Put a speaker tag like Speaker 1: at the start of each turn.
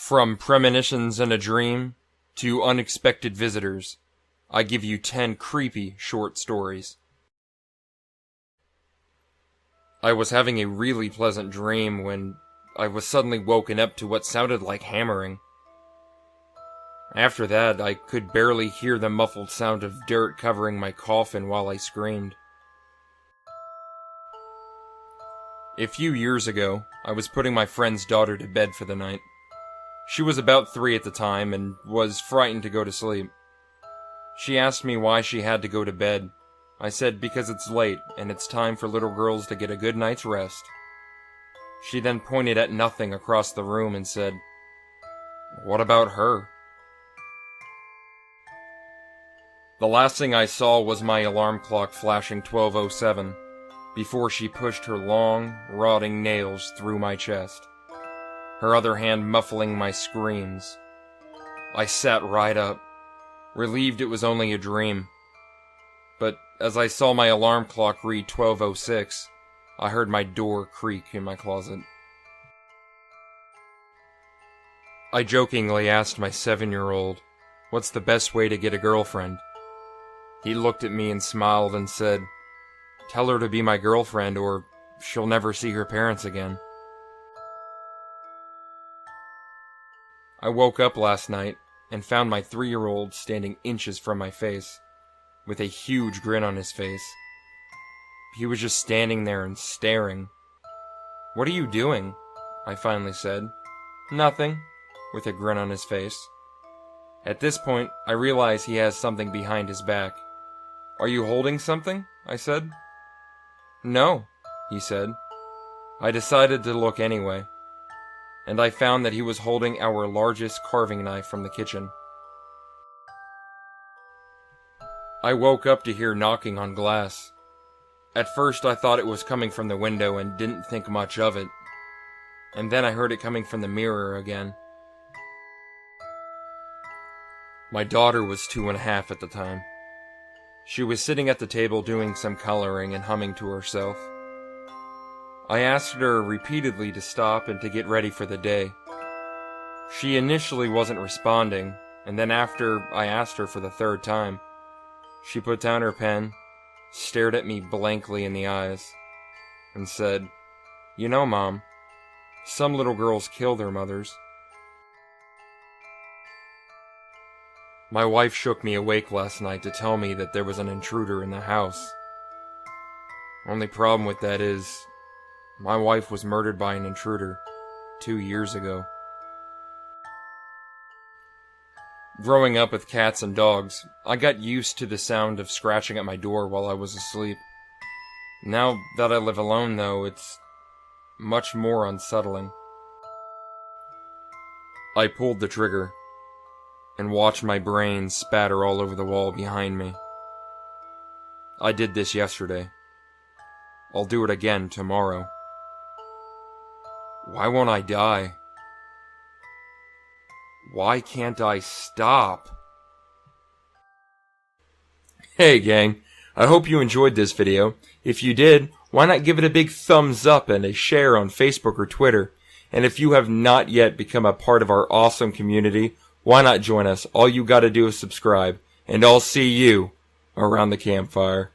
Speaker 1: From premonitions in a dream to unexpected visitors, I give you 10 creepy short stories. I was having a really pleasant dream when I was suddenly woken up to what sounded like hammering. After that, I could barely hear the muffled sound of dirt covering my coffin while I screamed. A few years ago, I was putting my friend's daughter to bed for the night. She was about 3 at the time and was frightened to go to sleep. She asked me why she had to go to bed. I said because it's late and it's time for little girls to get a good night's rest. She then pointed at nothing across the room and said, "What about her?" The last thing I saw was my alarm clock flashing 12:07 before she pushed her long, rotting nails through my chest, her other hand muffling my screams. I sat right up, relieved it was only a dream. But as I saw my alarm clock read 12:06, I heard my door creak in my closet. I jokingly asked my 7-year-old, "What's the best way to get a girlfriend?" He looked at me and smiled and said, "Tell her to be my girlfriend or she'll never see her parents again." I woke up last night and found my 3-year-old standing inches from my face, with a huge grin on his face. He was just standing there and staring. "What are you doing?" I finally said. "Nothing," with a grin on his face. At this point, I realize he has something behind his back. "Are you holding something?" I said. "No," he said. I decided to look anyway, and I found that he was holding our largest carving knife from the kitchen. I woke up to hear knocking on glass. At first I thought it was coming from the window and didn't think much of it, and then I heard it coming from the mirror again. My daughter was 2.5 at the time. She was sitting at the table doing some coloring and humming to herself. I asked her repeatedly to stop and to get ready for the day. She initially wasn't responding, and then after I asked her for the 3rd time, she put down her pen, stared at me blankly in the eyes, and said, "You know, Mom, some little girls kill their mothers." My wife shook me awake last night to tell me that there was an intruder in the house. Only problem with that is, my wife was murdered by an intruder 2 years ago. Growing up with cats and dogs, I got used to the sound of scratching at my door while I was asleep. Now that I live alone, though, it's much more unsettling. I pulled the trigger and watched my brain spatter all over the wall behind me. I did this yesterday. I'll do it again tomorrow. Why won't I die? Why can't I stop? Hey gang, I hope you enjoyed this video. If you did, why not give it a big thumbs up and a share on Facebook or Twitter? And if you have not yet become a part of our awesome community, why not join us? All you gotta do is subscribe, and I'll see you around the campfire.